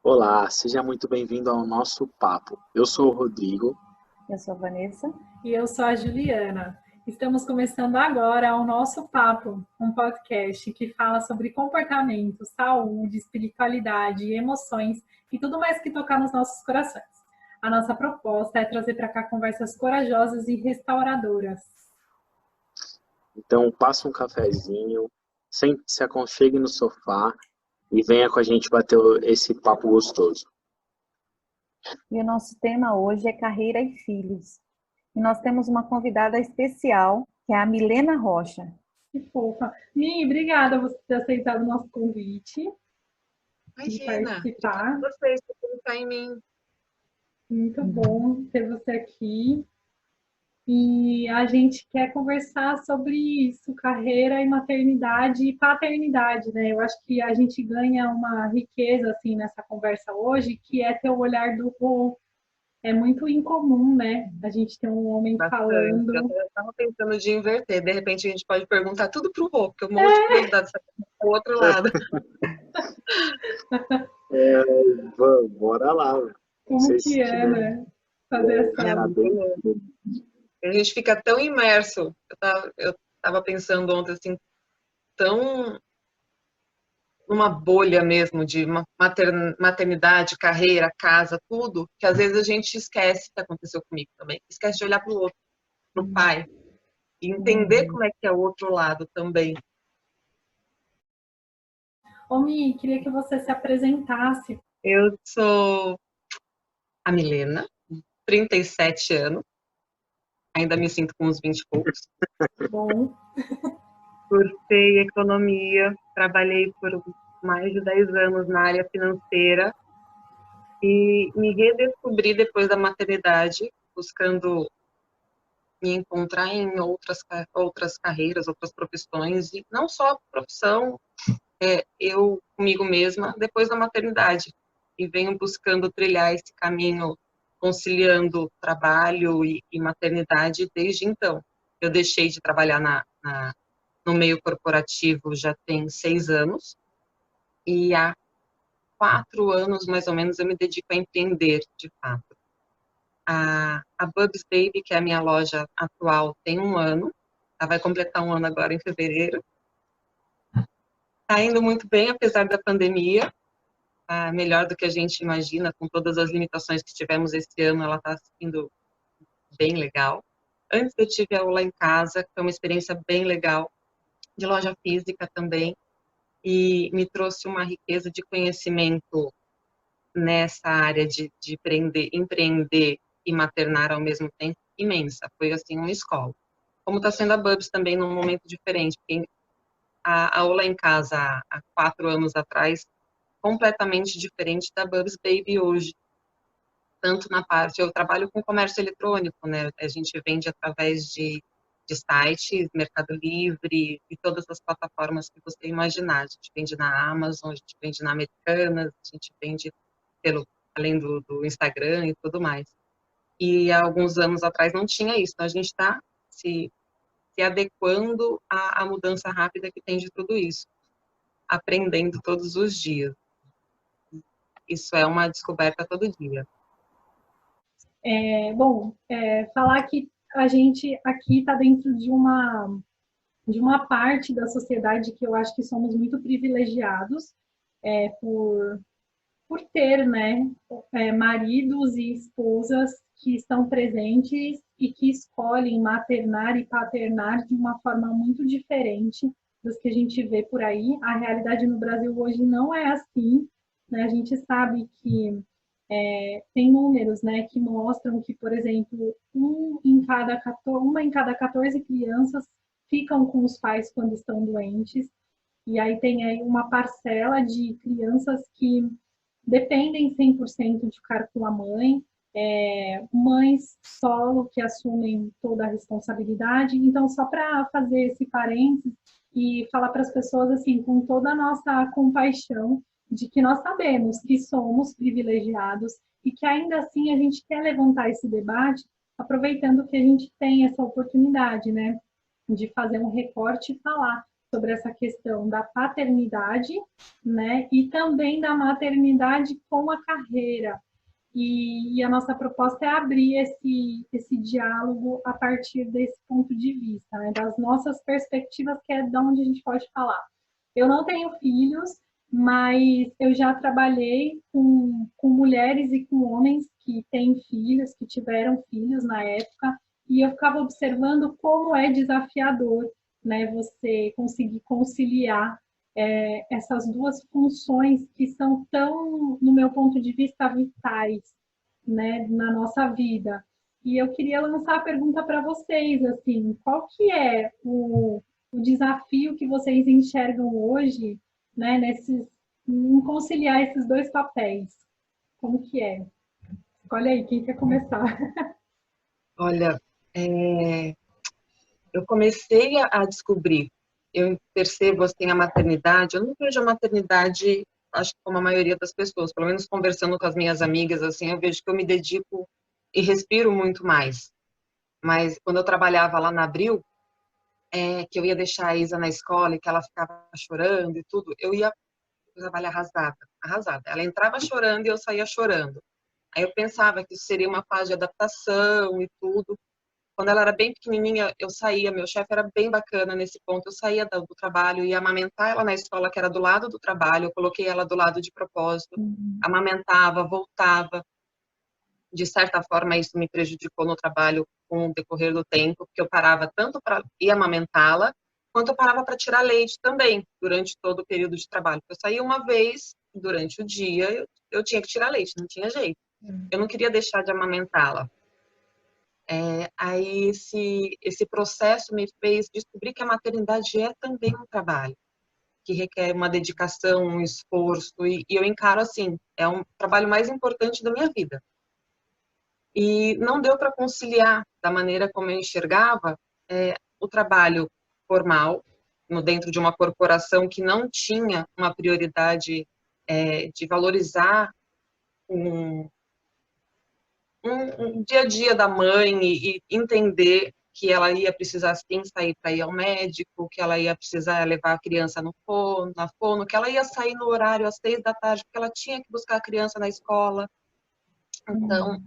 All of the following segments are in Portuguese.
Olá, seja muito bem-vindo ao nosso papo. Eu sou o Rodrigo. Eu sou a Vanessa. E eu sou a Juliana. Estamos começando agora o nosso Papo, um podcast que fala sobre comportamento, saúde, espiritualidade, emoções e tudo mais que tocar nos nossos corações. A nossa proposta é trazer para cá conversas corajosas e restauradoras. Então, passa um cafezinho, se aconchegue no sofá e venha com a gente bater esse papo gostoso. E o nosso tema hoje é carreira e filhos. E nós temos uma convidada especial, que é a Milena Rocha. Que fofa. Mi, obrigada por ter aceitado o nosso convite. Imagina, de participar. Vocês por pensar em mim. Muito bom ter você aqui. E a gente quer conversar sobre isso, carreira e maternidade e paternidade, né? Eu acho que a gente ganha uma riqueza, assim, nessa conversa hoje, que é ter o olhar do vô. É muito incomum, né? A gente ter um homem falando. Eu estava pensando de inverter. De repente, a gente pode perguntar tudo pro vô, porque eu morro de curiosidade saber do outro lado. Bora lá. Como que é, né? Fazer essa... A gente fica tão imerso. Eu tava pensando ontem, assim, tão numa bolha mesmo de maternidade, carreira, casa, tudo, que às vezes a gente esquece, que aconteceu comigo também, esquece de olhar pro outro, pro pai, e entender como é que é o outro lado também. Ô, Mi, queria que você se apresentasse. Eu sou a Milena, 37 anos, ainda me sinto com uns 20 e poucos. Bom. Cursei economia, trabalhei por mais de 10 anos na área financeira e me redescobri depois da maternidade, buscando me encontrar em outras carreiras, outras profissões, e não só profissão, eu comigo mesma, depois da maternidade. E venho buscando trilhar esse caminho, conciliando trabalho e maternidade desde então. Eu deixei de trabalhar no meio corporativo já tem 6 anos, e há 4 anos, mais ou menos, eu me dedico a empreender, de fato. A Bubs Baby, que é a minha loja atual, tem 1 ano. Ela vai completar 1 ano agora em fevereiro. Está indo muito bem, apesar da pandemia. Melhor do que a gente imagina, com todas as limitações que tivemos esse ano, ela está indo bem legal. Antes eu tive a aula em casa, que é uma experiência bem legal, de loja física também, e me trouxe uma riqueza de conhecimento nessa área de empreender e maternar ao mesmo tempo imensa. Foi, assim, uma escola. Como está sendo a Bubs também num momento diferente, porque a aula em casa há 4 anos atrás, completamente diferente da Bubs Baby hoje. Tanto na parte, eu trabalho com comércio eletrônico, né? A gente vende através de sites, Mercado Livre e todas as plataformas que você imaginar. A gente vende na Amazon, a gente vende na Americanas, a gente vende além do Instagram e tudo mais. E há alguns anos atrás não tinha isso, então a gente está se adequando à mudança rápida que tem de tudo isso, aprendendo todos os dias. Isso é uma descoberta todo dia. Falar que a gente aqui está dentro de uma parte da sociedade que eu acho que somos muito privilegiados por ter, né, maridos e esposas que estão presentes e que escolhem maternar e paternar de uma forma muito diferente das que a gente vê por aí. A realidade no Brasil hoje não é assim, né? A gente sabe que tem números, né, que mostram que, por exemplo, uma em cada 14 crianças ficam com os pais quando estão doentes. E aí tem aí uma parcela de crianças que dependem 100% de ficar com a mãe, mães solo que assumem toda a responsabilidade. Então, só para fazer esse parênteses e falar para as pessoas, assim, com toda a nossa compaixão, de que nós sabemos que somos privilegiados e que ainda assim a gente quer levantar esse debate, aproveitando que a gente tem essa oportunidade, né, de fazer um recorte e falar sobre essa questão da paternidade, né, e também da maternidade com a carreira. E a nossa proposta é abrir esse diálogo a partir desse ponto de vista, né, das nossas perspectivas, que é de onde a gente pode falar. Eu não tenho filhos, mas eu já trabalhei com mulheres e com homens que têm filhos, que tiveram filhos na época, e eu ficava observando como é desafiador, né, você conseguir conciliar essas duas funções que são tão, no meu ponto de vista, vitais, né, na nossa vida. E eu queria lançar a pergunta para vocês, assim, qual que é o desafio que vocês enxergam hoje, né, em conciliar esses dois papéis? Como que é? Olha aí, quem quer começar? Olha, eu comecei a descobrir, eu percebo assim a maternidade, eu não vejo a maternidade, acho que como a maioria das pessoas, pelo menos conversando com as minhas amigas, assim, eu vejo que eu me dedico e respiro muito mais. Mas quando eu trabalhava lá na Abril, que eu ia deixar a Isa na escola e que ela ficava chorando e tudo, eu ia trabalhar arrasada, arrasada. Ela entrava chorando e eu saía chorando. Aí eu pensava que isso seria uma fase de adaptação e tudo. Quando ela era bem pequenininha, eu saía, meu chefe era bem bacana nesse ponto, eu saía do trabalho, ia amamentar ela na escola que era do lado do trabalho, eu coloquei ela do lado de propósito, amamentava, voltava. De certa forma, isso me prejudicou no trabalho com o decorrer do tempo, porque eu parava tanto para ir amamentá-la, quanto eu parava para tirar leite também, durante todo o período de trabalho. Eu saía uma vez durante o dia, eu tinha que tirar leite, não tinha jeito. Eu não queria deixar de amamentá-la. Aí esse processo me fez descobrir que a maternidade é também um trabalho, que requer uma dedicação, um esforço, e eu encaro assim, é um trabalho mais importante da minha vida. E não deu para conciliar da maneira como eu enxergava o trabalho formal, dentro de uma corporação que não tinha uma prioridade de valorizar um dia a dia da mãe e entender que ela ia precisar sim sair para ir ao médico, que ela ia precisar levar a criança na fono, que ela ia sair no horário às 6 da tarde, porque ela tinha que buscar a criança na escola. Então,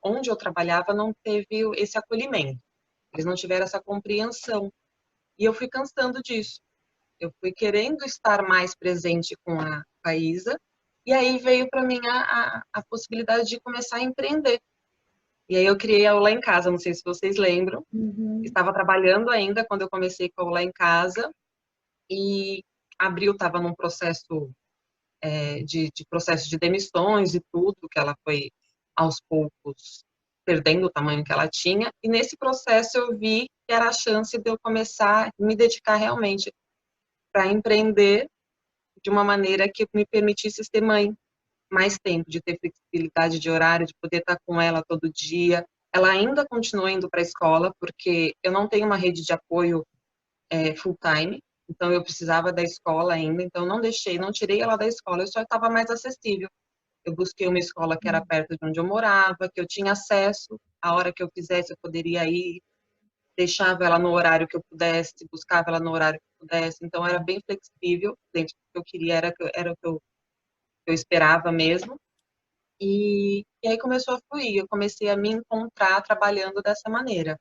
onde eu trabalhava não teve esse acolhimento, eles não tiveram essa compreensão. E eu fui cansando disso. Eu fui querendo estar mais presente com a Isa, e aí veio para mim a possibilidade de começar a empreender. E aí eu criei a Olá em Casa, não sei se vocês lembram. Estava trabalhando ainda quando eu comecei com a Olá em Casa, e Abril estava num processo processo de demissões e tudo, que ela foi aos poucos perdendo o tamanho que ela tinha, e nesse processo eu vi que era a chance de eu começar a me dedicar realmente para empreender de uma maneira que me permitisse ser mãe mais tempo, de ter flexibilidade de horário, de poder estar com ela todo dia. Ela ainda continua indo para a escola, porque eu não tenho uma rede de apoio full time, então eu precisava da escola ainda, então não tirei ela da escola, eu só estava mais acessível. Eu busquei uma escola que era perto de onde eu morava, que eu tinha acesso, a hora que eu quisesse eu poderia ir, deixava ela no horário que eu pudesse, buscava ela no horário que eu pudesse, então era bem flexível, dentro do que eu queria, era o que eu esperava mesmo. E aí começou a fluir, eu comecei a me encontrar trabalhando dessa maneira.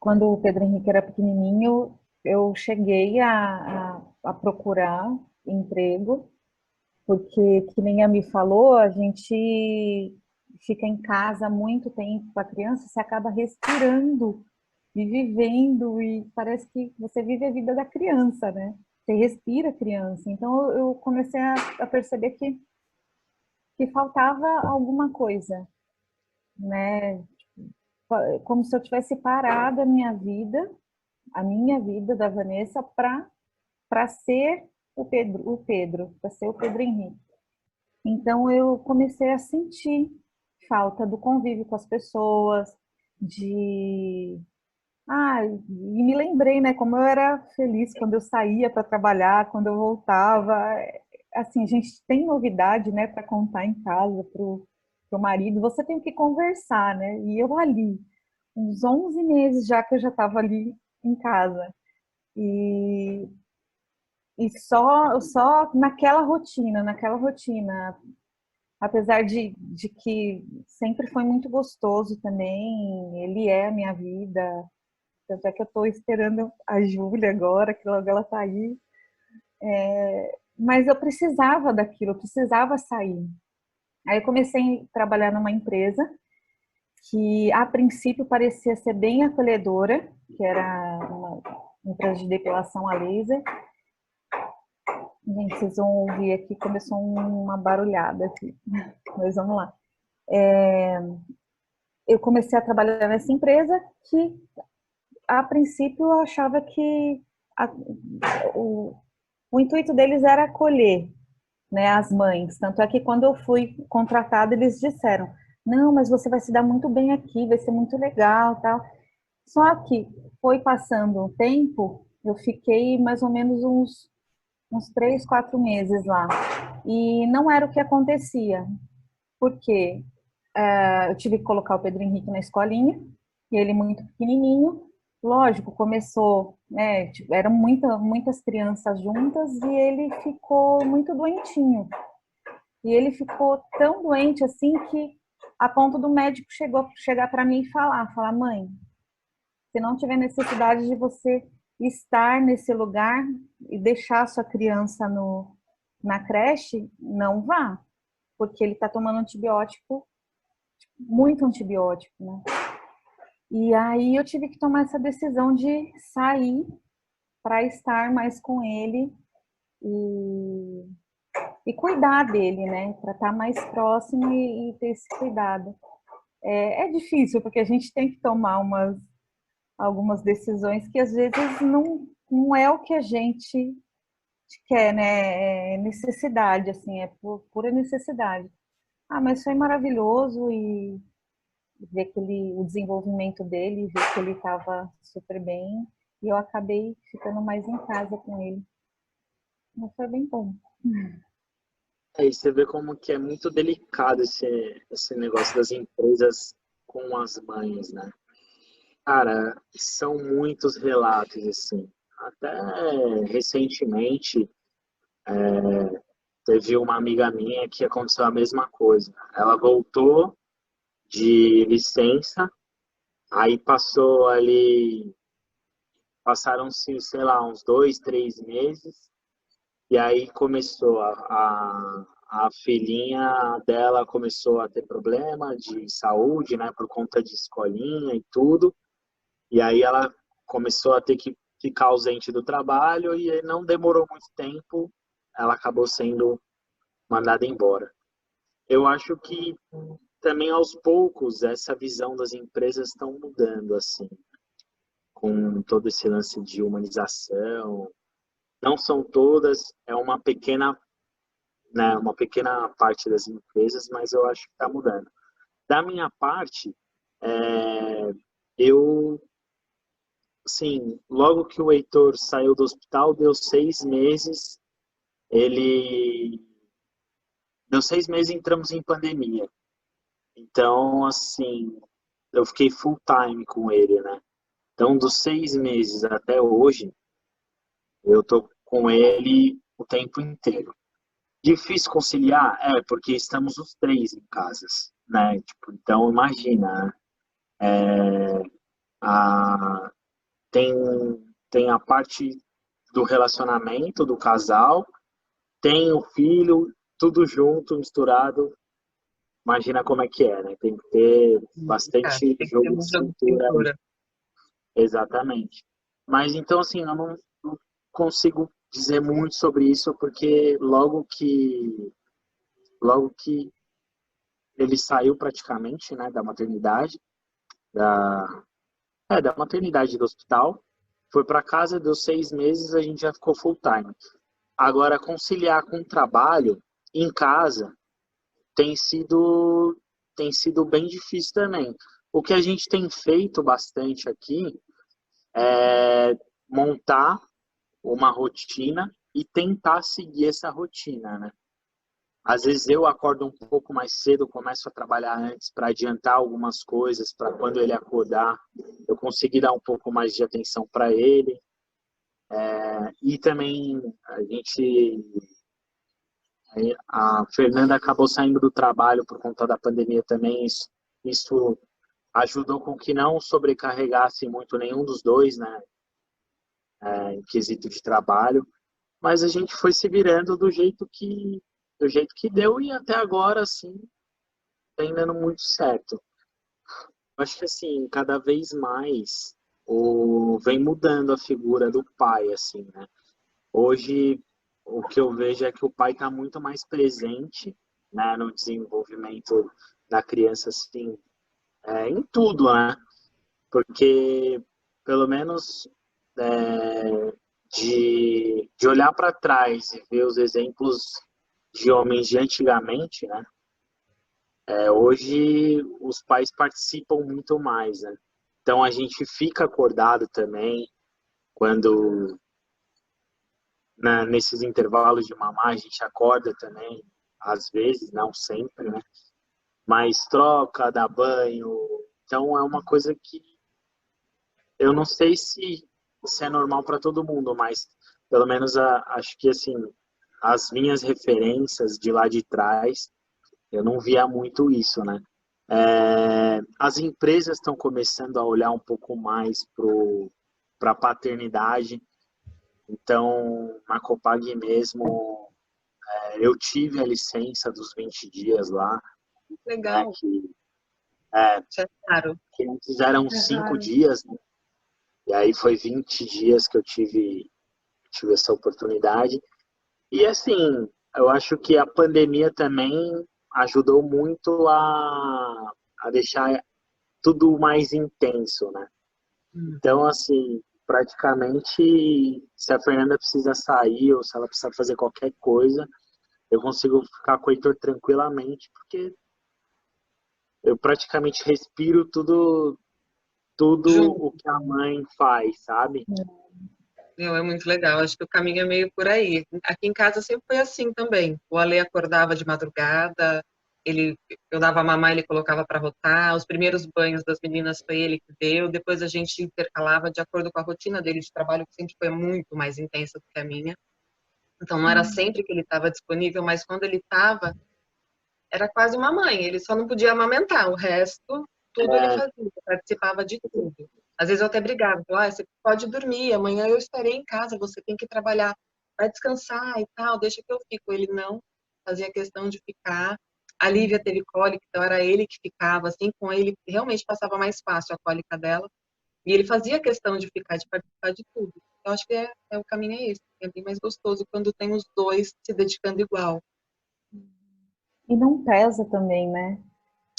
Quando o Pedro Henrique era pequenininho, eu cheguei a procurar emprego, porque, que nem a Mi falou, a gente fica em casa muito tempo com a criança, você acaba respirando e vivendo, e parece que você vive a vida da criança, né? Você respira a criança. Então, eu comecei a perceber que faltava alguma coisa, né? Como se eu tivesse parado a minha vida da Vanessa, para ser o Pedro, para ser o Pedro Henrique. Então eu comecei a sentir falta do convívio com as pessoas, e me lembrei, né, como eu era feliz quando eu saía para trabalhar, quando eu voltava. Assim, a gente tem novidade, né, para contar em casa pro marido, você tem que conversar, né? E eu ali, uns 11 meses já que eu já estava ali em casa. E, e só naquela rotina. Apesar de que sempre foi muito gostoso também, ele é a minha vida. Tanto é que eu estou esperando a Júlia agora, que logo ela está aí. Mas eu precisava daquilo, eu precisava sair. Aí eu comecei a trabalhar numa empresa que a princípio parecia ser bem acolhedora, que era uma empresa de depilação a laser. Gente, vocês vão ouvir aqui, começou uma barulhada aqui, mas vamos lá. Eu comecei a trabalhar nessa empresa que, a princípio, eu achava que o intuito deles era acolher, né, as mães. Tanto é que quando eu fui contratada, eles disseram, não, mas você vai se dar muito bem aqui, vai ser muito legal, tal. Só que foi passando o tempo, eu fiquei mais ou menos uns 3, 4 meses lá. E não era o que acontecia. Porque eu tive que colocar o Pedro Henrique na escolinha, e ele muito pequenininho. Lógico, começou, né, eram muitas crianças juntas e ele ficou muito doentinho. E ele ficou tão doente assim que a ponto do médico chegar para mim e falar, mãe, se não tiver necessidade de você estar nesse lugar e deixar sua criança na creche, não vá, porque ele está tomando antibiótico, muito antibiótico, né? E aí eu tive que tomar essa decisão de sair para estar mais com ele e cuidar dele, né? Para estar mais próximo e ter esse cuidado. É difícil, porque a gente tem que tomar algumas decisões que às vezes não é o que a gente quer, né? É necessidade, assim, é pura necessidade. Mas foi maravilhoso e ver o desenvolvimento dele, ver que ele estava super bem e eu acabei ficando mais em casa com ele. Mas foi bem bom. Aí você vê como que é muito delicado esse negócio das empresas com as mães, né? Cara, são muitos relatos, assim. Até recentemente, teve uma amiga minha que aconteceu a mesma coisa. Ela voltou de licença, aí passaram-se, sei lá, uns 2, 3 meses, e aí começou a filhinha dela começou a ter problema de saúde, né, por conta de escolinha e tudo, e aí ela começou a ter que ficar ausente do trabalho e não demorou muito tempo, ela acabou sendo mandada embora. Eu acho que também aos poucos essa visão das empresas estão mudando, assim, com todo esse lance de humanização. Não são todas, é uma pequena parte das empresas, mas eu acho que está mudando. Da minha parte, eu, assim, logo que o Heitor saiu do hospital, ele deu 6 meses e entramos em pandemia. Então, assim, eu fiquei full time com ele, né? Então, dos 6 meses até hoje, eu tô com ele o tempo inteiro. Difícil conciliar? Porque estamos os três em casas, né? Tipo, então, imagina, a, tem, tem a parte do relacionamento do casal, tem o filho, tudo junto, misturado. Imagina como é que é, né? Tem que ter bastante Tem que ter jogo de muita cintura. cintura. Exatamente. Mas então, assim, eu não consigo dizer muito sobre isso, porque logo que ele saiu praticamente, né, da, da maternidade do hospital, foi para casa, deu 6 meses, a gente já ficou full time. Agora, conciliar com o trabalho em casa tem sido, tem sido bem difícil também. O que a gente tem feito bastante aqui é montar uma rotina e tentar seguir essa rotina, né? Às vezes eu acordo um pouco mais cedo, começo a trabalhar antes para adiantar algumas coisas, para quando ele acordar, eu conseguir dar um pouco mais de atenção para ele. E também a Fernanda acabou saindo do trabalho por conta da pandemia também. Isso ajudou com que não sobrecarregasse muito nenhum dos dois, né, em quesito de trabalho. Mas a gente foi se virando do jeito que deu e até agora, assim, tá dando muito certo. Eu acho que, assim, cada vez mais vem mudando a figura do pai, assim, né? Hoje, o que eu vejo é que o pai está muito mais presente, né, no desenvolvimento da criança, assim, em tudo, né? Porque, pelo menos, é, de olhar para trás e ver os exemplos de homens de antigamente, né? Hoje os pais participam muito mais, né? Então a gente fica acordado também quando nesses intervalos de mamar a gente acorda também, às vezes, não sempre, né? Mas troca, dá banho. Então é uma coisa que eu não sei se é normal para todo mundo, mas pelo menos acho que assim as minhas referências de lá de trás eu não via muito isso, né? As empresas estão começando a olhar um pouco mais para a paternidade. Então, na Copag mesmo, eu tive a licença dos 20 dias lá, né? Legal. É, Isso é caro. que antes eram É 5 raro. dias, né? E aí foi 20 dias que eu tive essa oportunidade. E assim, eu acho que a pandemia também ajudou muito a deixar tudo mais intenso, né? Então, assim, praticamente, se a Fernanda precisa sair ou se ela precisa fazer qualquer coisa, eu consigo ficar com o Heitor tranquilamente, porque eu praticamente respiro tudo Junto. o que a mãe faz, sabe? Meu, é muito legal. Acho que o caminho é meio por aí. Aqui em casa sempre foi assim também. O Ale acordava de madrugada, eu dava mamar, ele colocava para rotar. Os primeiros banhos das meninas foi ele que deu. Depois a gente intercalava de acordo com a rotina dele de trabalho, que sempre foi muito mais intensa do que a minha. Então não era sempre que ele estava disponível, mas quando ele estava, era quase uma mãe. Ele só não podia amamentar. O resto, tudo ele É, fazia, participava de tudo. Às vezes eu até brigava, falava, você pode dormir, amanhã eu estarei em casa, você tem que trabalhar, vai descansar e tal, deixa que eu fico. Ele não, fazia questão de ficar. A Lívia teve cólica, então era ele que ficava, assim, com ele realmente passava mais fácil a cólica dela. E ele fazia questão de ficar, de participar de tudo. Eu acho que o caminho é esse, é bem mais gostoso quando tem os dois se dedicando igual. E não pesa também, né?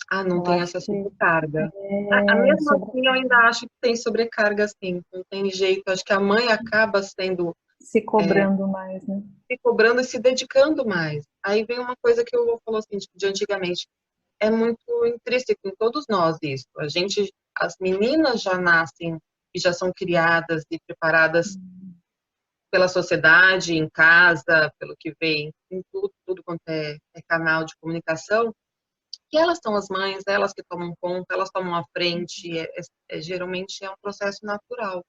Ah, não Eu tem acho essa que sobrecarga. é Mesmo sobre assim, eu ainda acho que tem sobrecarga, sim. Não tem jeito. Acho que a mãe acaba sendo se cobrando mais, né? se cobrando e se dedicando mais. Aí vem uma coisa que eu falo assim, tipo, de antigamente. É muito intrínseco em todos nós isso. As meninas já nascem e já são criadas e preparadas pela sociedade, em casa, pelo que vem em tudo quanto é canal de comunicação, que elas são as mães, elas que tomam conta, elas tomam a frente, geralmente é um processo natural,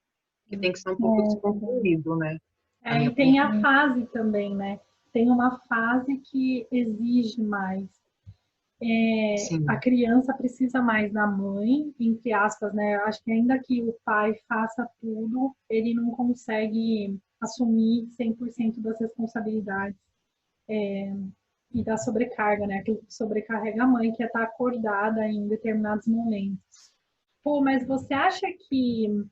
que tem que ser um pouco É verdade. desconstruído, né? A E minha tem a Hum. fase também, né? Tem uma fase que exige mais. A sim, criança precisa mais da mãe, entre aspas, né? Eu acho que ainda que o pai faça tudo, ele não consegue assumir 100% das responsabilidades e da sobrecarga, né? Aquilo que sobrecarrega a mãe, que é estar acordada em determinados momentos. Pô, mas você acha que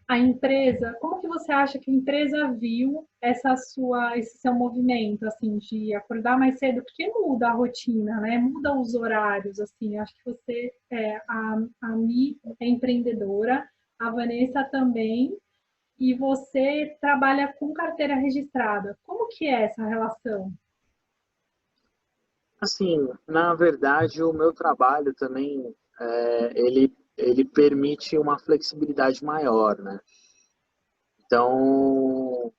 a empresa, como que você acha que a empresa viu esse seu movimento, assim, de acordar mais cedo? Porque muda a rotina, né? Muda os horários, assim. Acho que você, a Mi é empreendedora, a Vanessa também, e você trabalha com carteira registrada. Como que é essa relação? assim, na verdade, o meu trabalho também, ele permite uma flexibilidade maior, né? Então,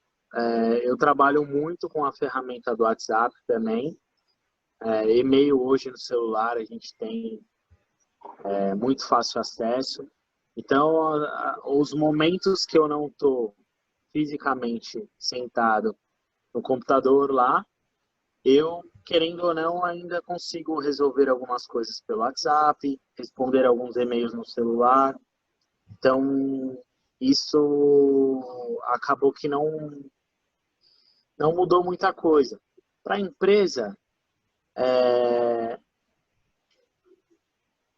eu trabalho muito com a ferramenta do WhatsApp também, E-mail hoje no celular a gente tem muito fácil acesso. Então, os momentos que eu não estou fisicamente sentado no computador lá, eu, querendo ou não, ainda consigo resolver algumas coisas pelo WhatsApp, responder alguns e-mails no celular. Então, isso acabou que não mudou muita coisa. Para a empresa,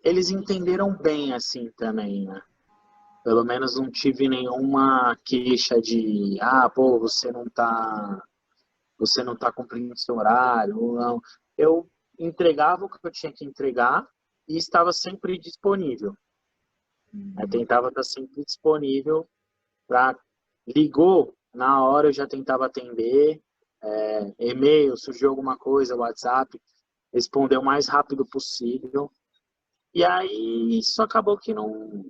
eles entenderam bem assim também, né? Pelo menos não tive nenhuma queixa de, pô, você não tá cumprindo seu horário, ou não. Eu entregava o que eu tinha que entregar e estava sempre disponível. Eu tentava estar sempre disponível para ligou, na hora eu já tentava atender, e-mail, surgiu alguma coisa, WhatsApp, responder o mais rápido possível. E aí isso acabou que não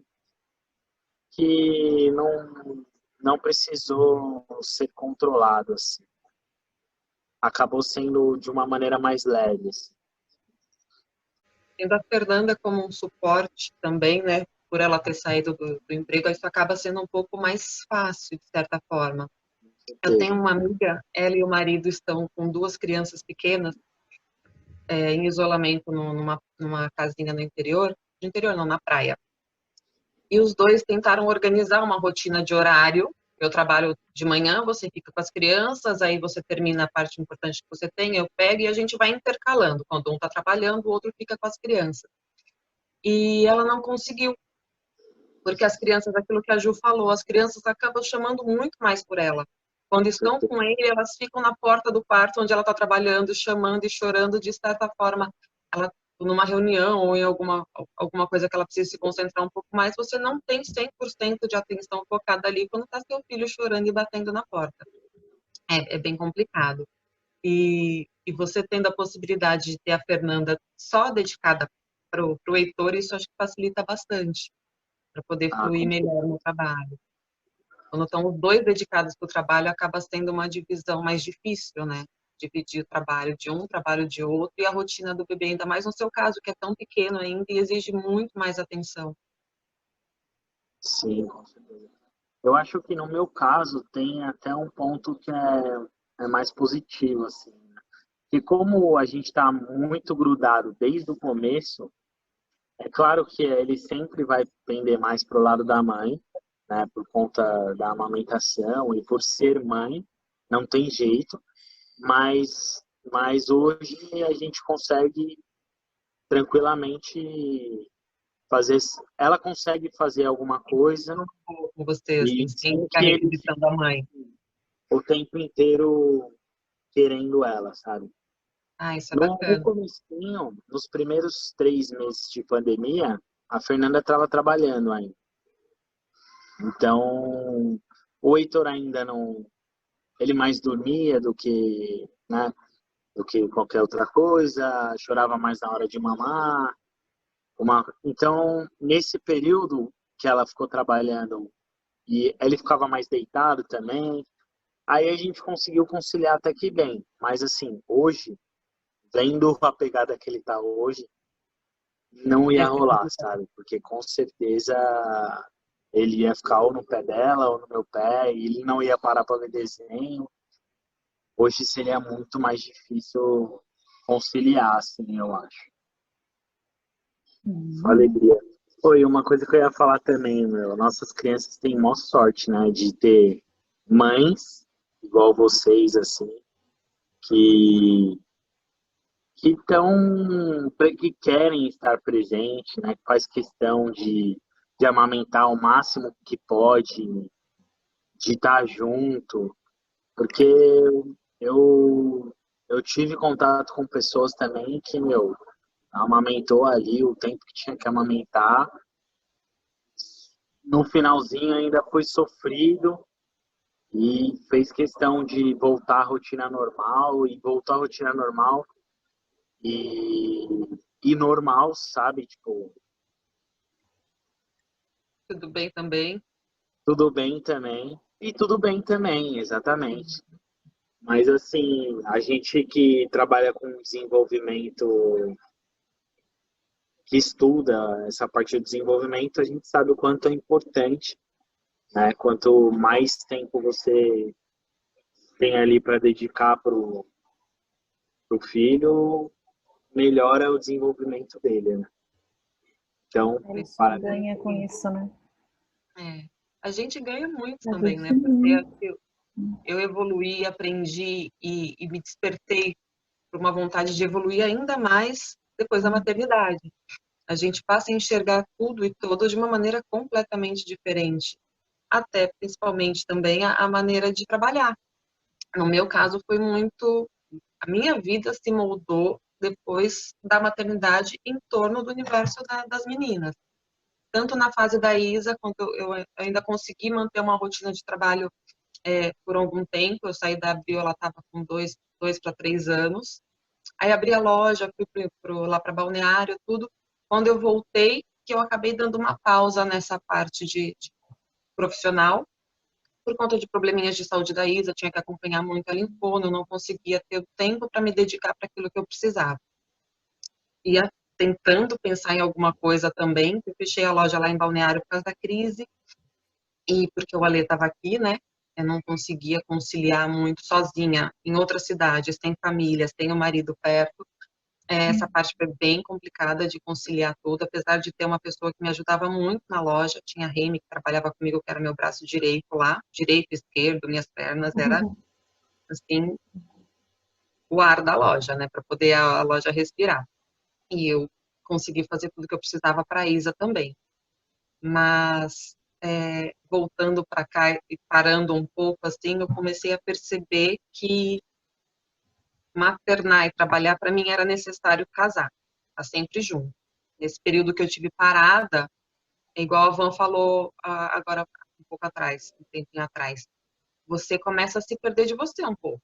precisou ser controlado assim. Acabou sendo de uma maneira mais leve. Assim. Tendo a Fernanda como um suporte também, né? Por ela ter saído do emprego, isso acaba sendo um pouco mais fácil, de certa forma. Eu tenho uma amiga, ela e o marido estão com 2 crianças pequenas, em isolamento numa casinha no interior não, na praia. E os dois tentaram organizar uma rotina de horário. Eu trabalho de manhã, você fica com as crianças, aí você termina a parte importante que você tem, eu pego e a gente vai intercalando. Quando um está trabalhando, o outro fica com as crianças. E ela não conseguiu, porque as crianças, aquilo que a Ju falou, as crianças acabam chamando muito mais por ela. Quando estão com ele, elas ficam na porta do quarto onde ela está trabalhando, chamando e chorando, de certa forma, ela numa reunião ou em alguma coisa que ela precisa se concentrar um pouco mais, você não tem 100% de atenção focada ali quando está seu filho chorando e batendo na porta. É bem complicado. E você tendo a possibilidade de ter a Fernanda só dedicada para o Heitor, isso acho que facilita bastante, para poder fluir melhor no trabalho. Quando estão os dois dedicados para o trabalho, acaba sendo uma divisão mais difícil, né? Dividir o trabalho de um, o trabalho de outro, e a rotina do bebê, ainda mais no seu caso, que é tão pequeno ainda e exige muito mais atenção. Sim, com certeza. Eu acho que no meu caso tem até um ponto que é mais positivo, assim. Né? Que como a gente está muito grudado desde o começo, é claro que ele sempre vai pender mais pro lado da mãe, né? Por conta da amamentação e por ser mãe, não tem jeito. Mas hoje a gente consegue tranquilamente fazer. Ela consegue fazer alguma coisa Com você, assim, e sem sem ficar que ele requisitando a mãe. o tempo inteiro querendo ela, sabe? Ah, isso é No bacana. comecinho, nos primeiros 3 meses de pandemia, a Fernanda estava trabalhando ainda. Então, o Heitor ainda não... Ele mais dormia do que, né, do que qualquer outra coisa, chorava mais na hora de mamar. Então, nesse período que ela ficou trabalhando e ele ficava mais deitado também, aí a gente conseguiu conciliar até que bem. Mas assim, hoje, vendo a pegada que ele tá hoje, não ia rolar, sabe? Porque com certeza ele ia ficar ou no pé dela ou no meu pé e ele não ia parar para ver desenho. Hoje seria muito mais difícil conciliar, assim, eu acho. Alegria. Foi uma coisa que eu ia falar também, meu. Nossas crianças têm maior sorte, né? De ter mães, igual vocês, assim, que que querem estar presente, né? Que faz questão de amamentar o máximo que pode, de estar junto. Porque eu, eu tive contato com pessoas também que, meu, amamentou ali o tempo que tinha que amamentar. No finalzinho ainda foi sofrido e fez questão de voltar à rotina normal e voltou à rotina normal e, e normal, sabe? Tipo, Tudo bem também. tudo bem também. E tudo bem também, exatamente. Mas, assim, a gente que trabalha com desenvolvimento, que estuda essa parte do desenvolvimento, a gente sabe o quanto é importante, né? Quanto mais tempo você tem ali para dedicar para o filho, melhor é o desenvolvimento dele, né? Então, Ele só parabéns. ganha com isso, né? É. A gente ganha muito A também, gente né? Porque não. eu evoluí, aprendi e me despertei por uma vontade de evoluir ainda mais depois da maternidade. A gente passa a enxergar tudo e todos de uma maneira completamente diferente. Até, principalmente, também a maneira de trabalhar. No meu caso, foi muito... A minha vida se moldou depois da maternidade em torno do universo das meninas. Tanto na fase da Isa, quanto eu ainda consegui manter uma rotina de trabalho por algum tempo. Eu saí da Bio, ela estava com 2 para 3 anos. Aí abri a loja, fui lá para Balneário, tudo. Quando eu voltei, que eu acabei dando uma pausa nessa parte de profissional, por conta de probleminhas de saúde da Isa, tinha que acompanhar muito ela em fono, eu não conseguia ter o tempo para me dedicar para aquilo que eu precisava. Ia tentando pensar em alguma coisa também, eu fechei a loja lá em Balneário por causa da crise, e porque o Alê estava aqui, né? Eu não conseguia conciliar muito sozinha em outras cidades, tem famílias, tem o marido perto. Essa parte foi bem complicada de conciliar tudo, apesar de ter uma pessoa que me ajudava muito na loja. Tinha a Remy, que trabalhava comigo, que era meu braço direito lá, direito, esquerdo, minhas pernas, era assim, o ar da loja, né, para poder a loja respirar. E eu consegui fazer tudo que eu precisava para a Isa também. Mas voltando para cá e parando um pouco assim, eu comecei a perceber que maternar e trabalhar para mim era necessário casar, tá sempre junto. Nesse período que eu tive parada, é igual a Van falou agora um pouco atrás, um tempinho atrás, você começa a se perder de você um pouco.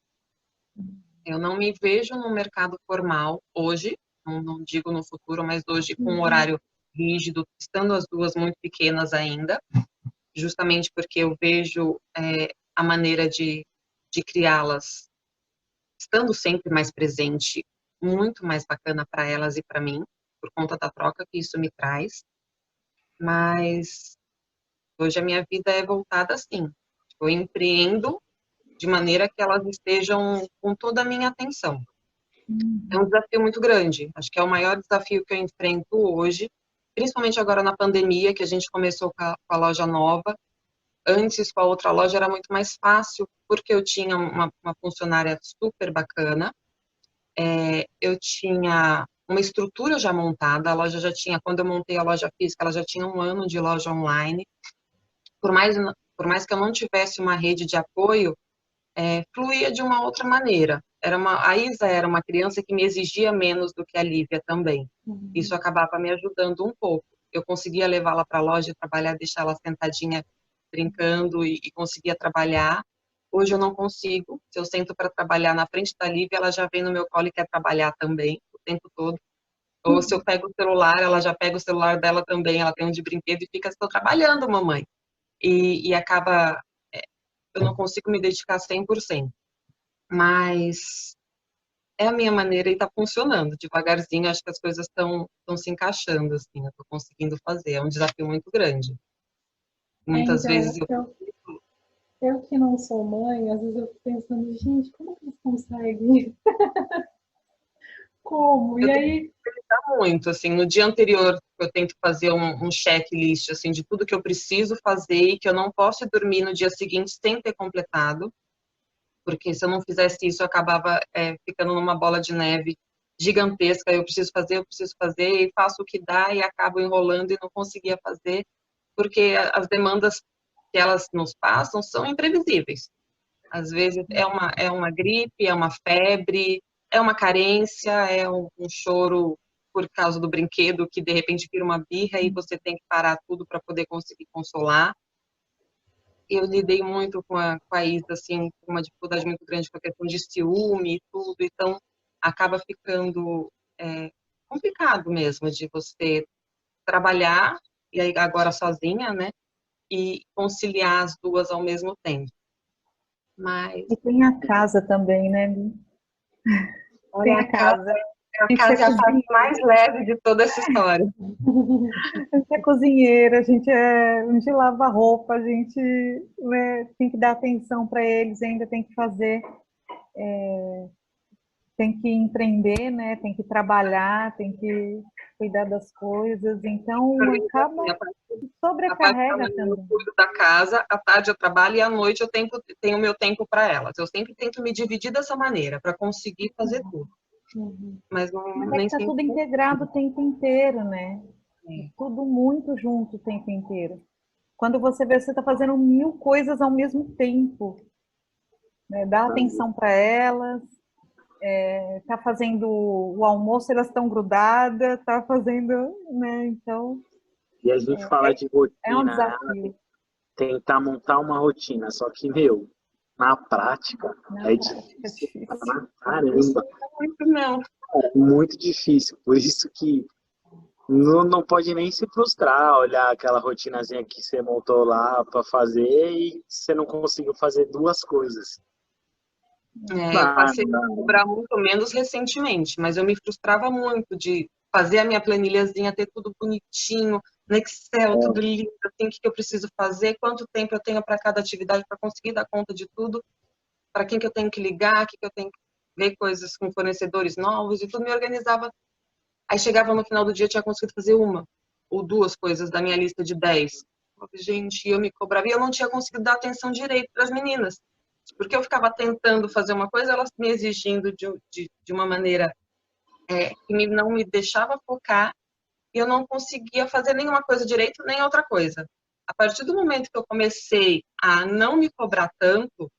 Eu não me vejo no mercado formal hoje, não digo no futuro, mas hoje com um horário rígido, estando as duas muito pequenas ainda, justamente porque eu vejo a maneira de criá-las estando sempre mais presente, muito mais bacana para elas e para mim, por conta da troca que isso me traz. Mas hoje a minha vida é voltada assim. Eu empreendo de maneira que elas estejam com toda a minha atenção. É um desafio muito grande. Acho que é o maior desafio que eu enfrento hoje, principalmente agora na pandemia, que a gente começou com a loja nova. Antes, com a outra loja, era muito mais fácil, porque eu tinha uma funcionária super bacana, eu tinha uma estrutura já montada, a loja já tinha, quando eu montei a loja física, ela já tinha 1 ano de loja online. Por mais que eu não tivesse uma rede de apoio, fluía de uma outra maneira. A Isa era uma criança que me exigia menos do que a Lívia também. Isso acabava me ajudando um pouco. Eu conseguia levá-la para a loja e trabalhar, deixar ela sentadinha brincando e conseguia trabalhar. Hoje eu não consigo. Se eu sento para trabalhar na frente da Lívia, ela já vem no meu colo e quer trabalhar também, o tempo todo. Ou se eu pego o celular, ela já pega o celular dela também, ela tem um de brinquedo e fica, estou trabalhando, mamãe. E acaba, eu não consigo me dedicar 100%. Mas é a minha maneira e está funcionando. Devagarzinho, acho que as coisas estão se encaixando, assim, eu estou conseguindo fazer. É um desafio muito grande. Muitas vezes Então, eu que não sou mãe, às vezes eu fico pensando, gente, como que eles conseguem? Como? E eu tenho aí, que pensar muito, assim, no dia anterior eu tento fazer um checklist, assim, de tudo que eu preciso fazer e que eu não posso dormir no dia seguinte sem ter completado, porque se eu não fizesse isso, eu acabava ficando numa bola de neve gigantesca. Eu preciso fazer, e faço o que dá e acabo enrolando e não conseguia fazer, porque as demandas que elas nos passam são imprevisíveis. Às vezes é uma gripe, é uma febre, é uma carência, é um choro por causa do brinquedo que de repente vira uma birra e você tem que parar tudo para poder conseguir consolar. Eu lidei muito com a Isa, assim, com uma dificuldade muito grande com a questão de ciúme e tudo, então acaba ficando complicado mesmo de você trabalhar, e aí agora sozinha, né, e conciliar as duas ao mesmo tempo. Mas E tem a casa também, né, Li? Tem olha, a casa. a casa é a parte mais leve de toda essa história. A gente é cozinheira, a gente lava roupa, a gente, né, tem que dar atenção para eles, ainda tem que fazer, tem que empreender, né? Tem que trabalhar, tem que cuidar das coisas. Então, acaba A parte da sobrecarrega manhã eu também. cuido da casa, à tarde eu trabalho e à noite eu tenho meu tempo para elas. Eu sempre tento me dividir dessa maneira, para conseguir fazer tudo. Mas Mas é que nem está tudo sempre. integrado o tempo inteiro, né? É. Tudo muito junto o tempo inteiro. Quando você vê, você está fazendo 1000 coisas ao mesmo tempo, né? Dá atenção para elas, tá fazendo o almoço, elas estão grudadas, tá fazendo, né? Então, E a gente fala de é um rotina, né? desafio. Tentar montar uma rotina, só que, meu, na prática Na é prática é difícil difícil. pra caramba. Muito não. É muito difícil. Por isso que não pode nem se frustrar, olhar aquela rotinazinha que você montou lá para fazer e você não conseguiu fazer duas coisas. Eu passei a Não. cobrar muito menos recentemente, mas eu me frustrava muito de fazer a minha planilhazinha, ter tudo bonitinho, no Excel, tudo lindo, assim, o que eu preciso fazer, quanto tempo eu tenho para cada atividade para conseguir dar conta de tudo, para quem que eu tenho que ligar, o que eu tenho que ver coisas com fornecedores novos e tudo me organizava. Aí chegava no final do dia, eu tinha conseguido fazer uma ou duas coisas da minha lista de 10. Gente, eu me cobrava e eu não tinha conseguido dar atenção direito para as meninas. Porque eu ficava tentando fazer uma coisa, elas me exigindo de uma maneira que não me deixava focar e eu não conseguia fazer nenhuma coisa direito, nem outra coisa. A partir do momento que eu comecei a não me cobrar tanto,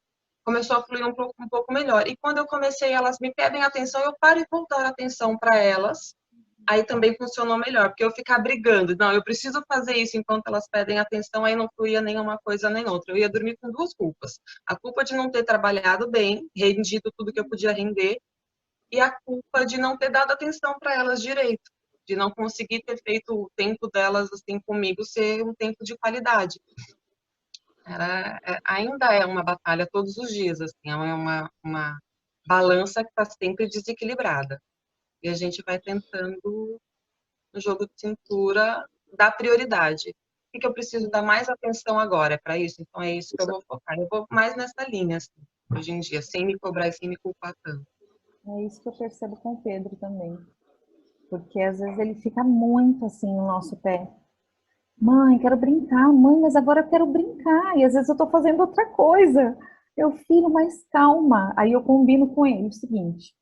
começou a fluir um pouco melhor. E quando eu comecei, elas me pedem atenção, eu paro e vou dar atenção para elas. Aí também funcionou melhor, porque eu ficar brigando, não, eu preciso fazer isso enquanto elas pedem atenção, aí não fluía nenhuma coisa nem outra. Eu ia dormir com duas culpas. A culpa de não ter trabalhado bem, rendido tudo que eu podia render, e a culpa de não ter dado atenção para elas direito, de não conseguir ter feito o tempo delas assim comigo ser um tempo de qualidade. Ainda é uma batalha todos os dias, assim, é uma balança que está sempre desequilibrada. E a gente vai tentando, no jogo de cintura, dar prioridade. O que eu preciso dar mais atenção agora? É para isso? Então é isso que eu vou focar. Eu vou mais nessa linha, assim, hoje em dia, sem me cobrar e sem me culpar tanto. É isso que eu percebo com o Pedro também. Porque às vezes ele fica muito assim no nosso pé. Mãe, quero brincar. Mãe, mas agora eu quero brincar. E às vezes eu tô fazendo outra coisa. Eu, filho, mais calma. Aí eu combino com ele o seguinte.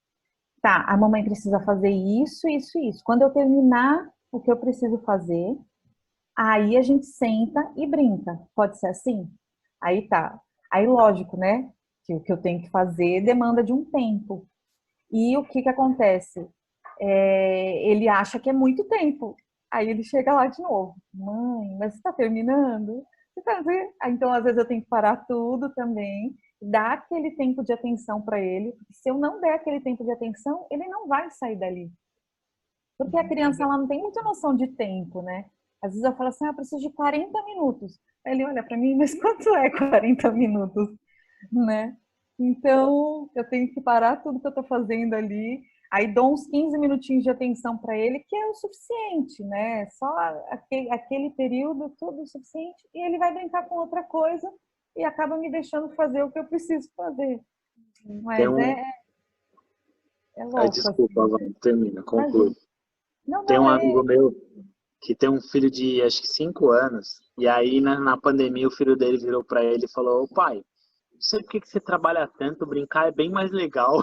Tá, a mamãe precisa fazer isso, isso e isso. Quando eu terminar o que eu preciso fazer, aí a gente senta e brinca. Pode ser assim? Aí tá. Aí lógico, né? Que o que eu tenho que fazer demanda de um tempo. E o que que acontece? Ele acha que é muito tempo. Aí ele chega lá de novo. Mãe, mas você está terminando? Você tá... Então, às vezes, eu tenho que parar tudo também, dar aquele tempo de atenção para ele. Porque se eu não der aquele tempo de atenção, ele não vai sair dali. Porque a criança ela não tem muita noção de tempo, né? Às vezes eu falo assim, eu preciso de 40 minutos. Aí ele olha para mim, mas quanto é 40 minutos? Né? Então, eu tenho que parar tudo que eu estou fazendo ali. Aí dou uns 15 minutinhos de atenção para ele, que é o suficiente, né? Só aquele período, tudo o suficiente. E ele vai brincar com outra coisa e acaba me deixando fazer o que eu preciso fazer. Mas é louco, Desculpa, assim. termina, conclui. Imagina. Não, Tem não, um amigo meu que tem um filho de acho que 5 anos, e aí na pandemia o filho dele virou para ele e falou: Ô pai, não sei por que você trabalha tanto, brincar é bem mais legal.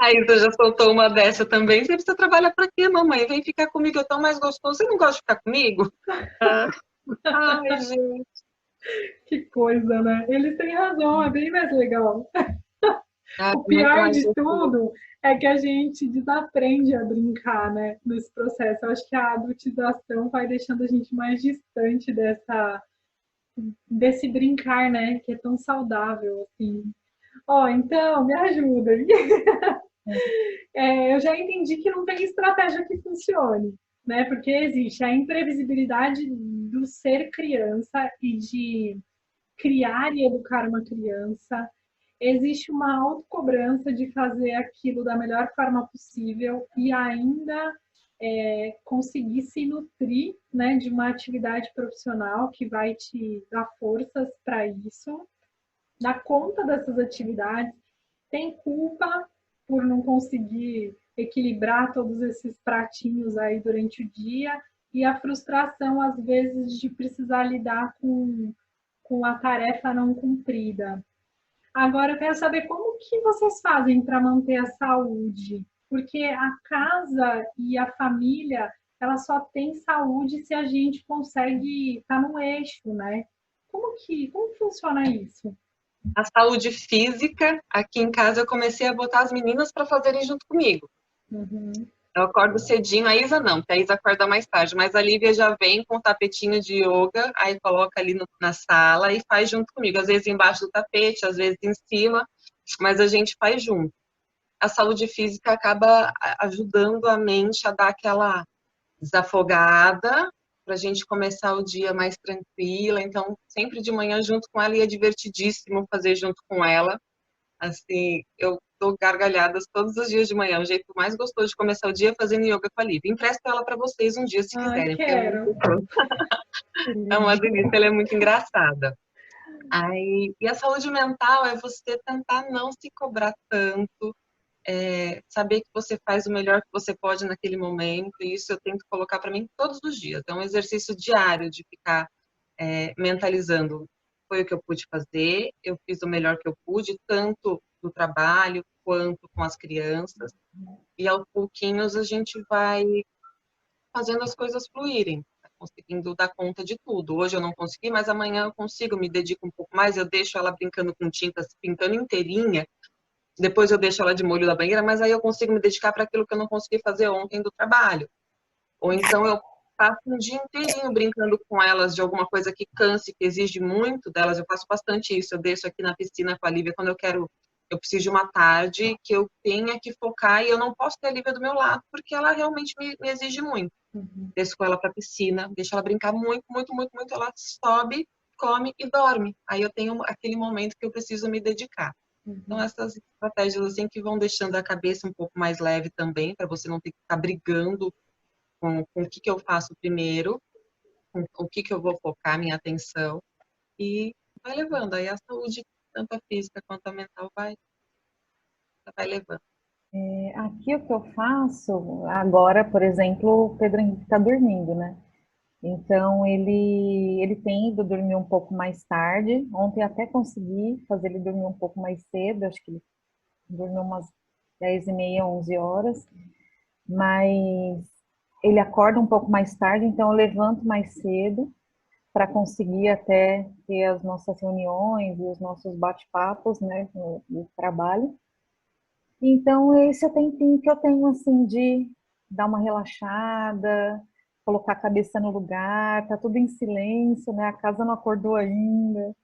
Aí você já soltou uma dessa também. Você precisa trabalhar para quê, mamãe? Vem ficar comigo, eu tô mais gostoso. Você não gosta de ficar comigo? Ai, gente. Que coisa, né? Eles têm razão, é bem mais legal. O Muito pior mais de gostoso. tudo é que a gente desaprende a brincar, né, nesse processo. Eu acho que a adultização vai deixando a gente mais distante desse brincar, né, que é tão saudável, assim. Ó, então, me ajuda. Eu já entendi que não tem estratégia que funcione, né, porque existe a imprevisibilidade do ser criança e de criar e educar uma criança, existe uma autocobrança de fazer aquilo da melhor forma possível e ainda conseguir se nutrir, né, de uma atividade profissional que vai te dar forças para isso, dar conta dessas atividades, tem culpa por não conseguir equilibrar todos esses pratinhos aí durante o dia e a frustração, às vezes, de precisar lidar com a tarefa não cumprida. Agora, eu quero saber como que vocês fazem para manter a saúde, porque a casa e a família, ela só tem saúde se a gente consegue estar no eixo, né? Como funciona isso? A saúde física, aqui em casa eu comecei a botar as meninas para fazerem junto comigo. Uhum. Eu acordo cedinho, a Isa não, porque a Isa acorda mais tarde, mas a Lívia já vem com o tapetinho de yoga, aí coloca ali na sala e faz junto comigo. Às vezes embaixo do tapete, às vezes em cima, mas a gente faz junto. A saúde física acaba ajudando a mente a dar aquela desafogada, para a gente começar o dia mais tranquila. Então, sempre de manhã junto com ela, e é divertidíssimo fazer junto com ela. Assim, eu dou gargalhadas todos os dias de manhã. O jeito mais gostoso de começar o dia é fazendo yoga com a Lívia. Empresto ela para vocês um dia, se quiserem. Quero. É uma delícia, ela é muito engraçada. Aí, e a saúde mental é você tentar não se cobrar tanto, saber que você faz o melhor que você pode naquele momento. E isso eu tento colocar para mim todos os dias. É um exercício diário de ficar mentalizando. Foi o que eu pude fazer, eu fiz o melhor que eu pude, tanto no trabalho quanto com as crianças. E aos pouquinhos a gente vai fazendo as coisas fluírem, conseguindo dar conta de tudo. Hoje eu não consegui, mas amanhã eu consigo, me dedico um pouco mais, eu deixo ela brincando com tintas, pintando inteirinha, depois eu deixo ela de molho da banheira, mas aí eu consigo me dedicar para aquilo que eu não consegui fazer ontem do trabalho. Ou então eu passo um dia inteirinho brincando com elas de alguma coisa que canse, que exige muito delas. Eu faço bastante isso. Eu deixo aqui na piscina com a Lívia quando eu preciso de uma tarde que eu tenha que focar, e eu não posso ter a Lívia do meu lado, porque ela realmente me exige muito. Desço com ela para a piscina, deixo ela brincar muito, muito, muito, muito. Ela sobe, come e dorme. Aí eu tenho aquele momento que eu preciso me dedicar. Então, essas estratégias assim que vão deixando a cabeça um pouco mais leve também, para você não ter que ficar brigando com o que eu faço primeiro, com o que eu vou focar minha atenção, e vai levando. Aí a saúde, tanto a física quanto a mental, vai levando. Aqui o que eu faço agora, por exemplo, o Pedro Henrique está dormindo, né? Então ele tem ido dormir um pouco mais tarde. Ontem até consegui fazer ele dormir um pouco mais cedo, acho que ele dormiu umas 10h30, 11 horas, mas ele acorda um pouco mais tarde, então eu levanto mais cedo para conseguir até ter as nossas reuniões e os nossos bate-papos, né, no trabalho. Então, esse é o tempinho que eu tenho, assim, de dar uma relaxada, colocar a cabeça no lugar, tá tudo em silêncio, né? A casa não acordou ainda.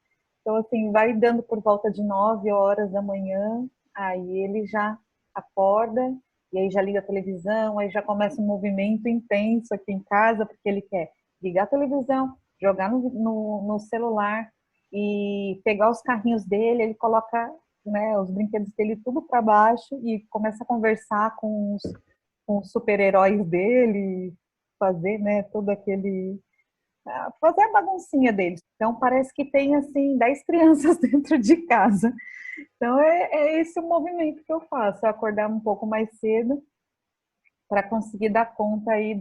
Então, assim, vai dando por volta de 9 horas da manhã, aí ele já acorda, e aí já liga a televisão, aí já começa um movimento intenso aqui em casa, porque ele quer ligar a televisão, jogar no celular e pegar os carrinhos dele, ele coloca, né, os brinquedos dele tudo para baixo e começa a conversar com os super-heróis dele, fazer, né, todo aquele fazer a baguncinha deles. Então parece que tem assim 10 crianças dentro de casa. Então é esse o movimento que eu faço, é acordar um pouco mais cedo para conseguir dar conta aí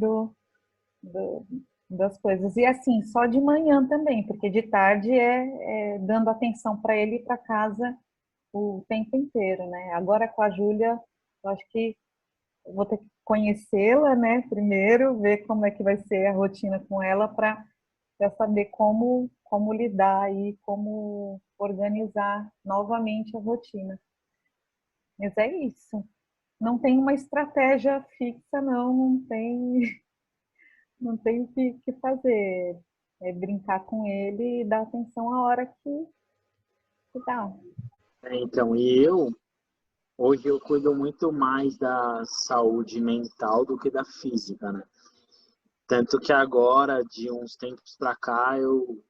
das coisas. E assim, só de manhã também, porque de tarde é dando atenção para ele e para casa o tempo inteiro, né? Agora com a Júlia, eu acho que eu vou ter que conhecê-la, né? Primeiro, ver como é que vai ser a rotina com ela para saber como lidar e como organizar novamente a rotina. Mas é isso. Não tem uma estratégia fixa, não tem o que fazer. É brincar com ele e dar atenção à hora que dá. Então, hoje eu cuido muito mais da saúde mental do que da física, né? Tanto que agora, de uns tempos para cá, eu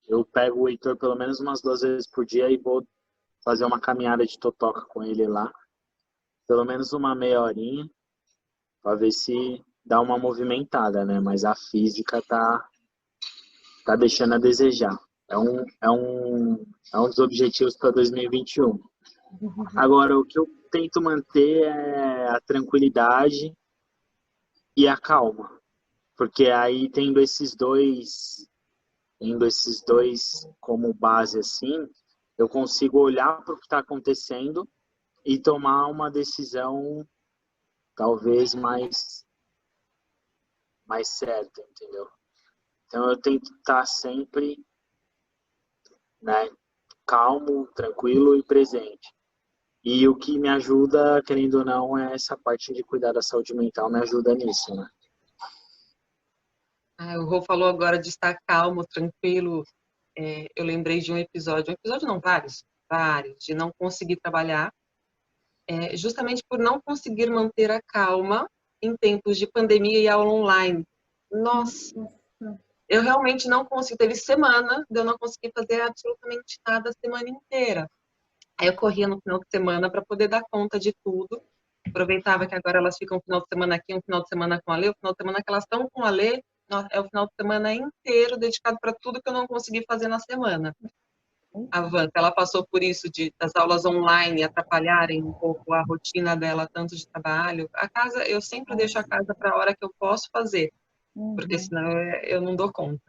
Eu pego o Heitor pelo menos umas 2 vezes por dia e vou fazer uma caminhada de totoca com ele lá. Pelo menos uma meia horinha, para ver se dá uma movimentada, né? Mas a física tá deixando a desejar. É um dos objetivos para 2021. Agora, o que eu tento manter é a tranquilidade e a calma. Porque aí, tendo esses dois como base assim, eu consigo olhar para o que está acontecendo e tomar uma decisão talvez mais certa, entendeu? Então eu tento estar sempre, né, calmo, tranquilo e presente. E o que me ajuda, querendo ou não, é essa parte de cuidar da saúde mental, me ajuda nisso, né? O Rô falou agora de estar calmo, tranquilo. Eu lembrei de um episódio não, vários, de não conseguir trabalhar, justamente por não conseguir manter a calma em tempos de pandemia e aula online. Nossa, eu realmente não consigo. Teve semana de eu não conseguir fazer absolutamente nada a semana inteira. Aí eu corria no final de semana para poder dar conta de tudo. Aproveitava que agora elas ficam um final de semana aqui, um final de semana com a Lê, o final de semana que elas estão com a Lê, é o final de semana inteiro dedicado para tudo que eu não consegui fazer na semana. A Wanda, ela passou por isso das aulas online atrapalharem um pouco a rotina dela, tanto de trabalho. A casa, eu sempre deixo a casa para a hora que eu posso fazer, porque senão eu não dou conta.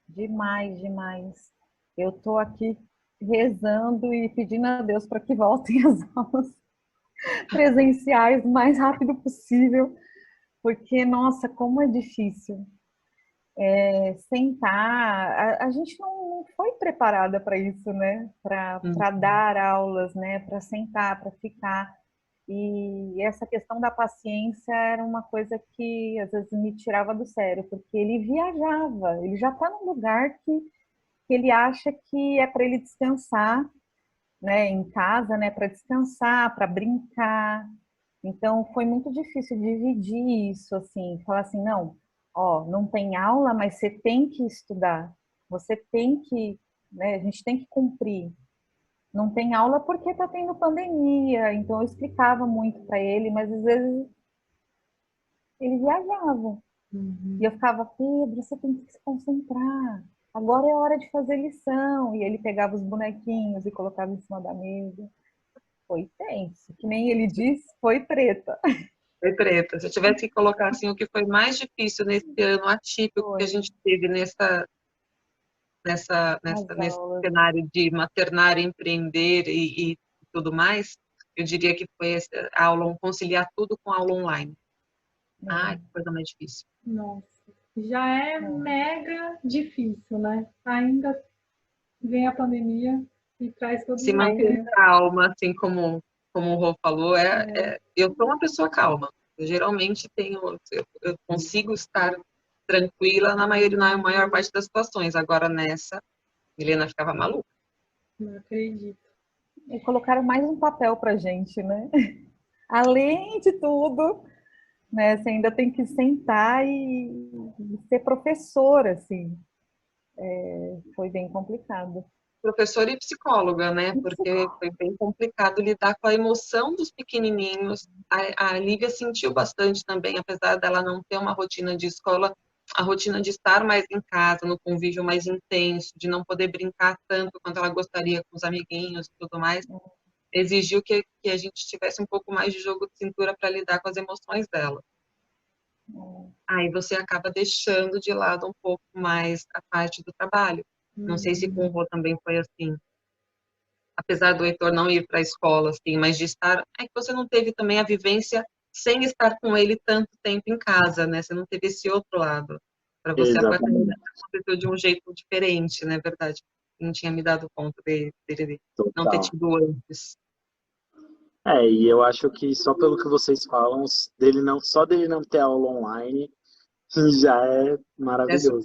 Demais, demais. Eu tô aqui rezando e pedindo a Deus para que voltem as aulas presenciais o mais rápido possível, porque, nossa, como é difícil. Sentar, a gente não foi preparada para isso, né? Para dar aulas, né? Para sentar, para ficar. E essa questão da paciência era uma coisa que às vezes me tirava do sério, porque ele viajava, ele já está num lugar que ele acha que é para ele descansar, né? Em casa, né? Para descansar, para brincar. Então foi muito difícil dividir isso, assim, falar assim, não, ó, não tem aula, mas você tem que estudar, você tem que, né, a gente tem que cumprir. Não tem aula porque está tendo pandemia, então eu explicava muito para ele, mas às vezes ele viajava. E eu ficava, Pedro, você tem que se concentrar. Agora é hora de fazer lição. E ele pegava os bonequinhos e colocava em cima da mesa. Foi tenso. Que nem ele disse, foi treta. Foi treta. Se eu tivesse que colocar assim, o que foi mais difícil nesse ano atípico que a gente teve nesse cenário de maternar, empreender e tudo mais, eu diria que foi a aula, conciliar tudo com a aula online. Ai, que coisa mais difícil. Nossa, já é mega difícil, né? Ainda vem a pandemia e traz todo Se manter calma, assim como o Rô falou, eu sou uma pessoa calma. Eu geralmente eu consigo estar tranquila na maior parte das situações. Agora nessa, Milena ficava maluca. Não acredito. E colocaram mais um papel pra gente, né? Além de tudo, né? Você ainda tem que sentar e ser professora, assim. Foi bem complicado. Professora e psicóloga, né? Porque foi bem complicado lidar com a emoção dos pequenininhos. A Lívia sentiu bastante também, apesar dela não ter uma rotina de escola, a rotina de estar mais em casa, no convívio mais intenso, de não poder brincar tanto quanto ela gostaria com os amiguinhos e tudo mais, exigiu que a gente tivesse um pouco mais de jogo de cintura para lidar com as emoções dela. Aí você acaba deixando de lado um pouco mais a parte do trabalho. Não sei se com o Rô também foi assim. Apesar do Heitor não ir para a escola, assim, mas de estar... É que você não teve também a vivência sem estar com ele tanto tempo em casa, né? Você não teve esse outro lado. Para você, a paternidade aconteceu de um jeito diferente, né? Verdade. Não tinha me dado conta dele não ter tido antes. E eu acho que só pelo que vocês falam, só dele não ter aula online, já é maravilhoso.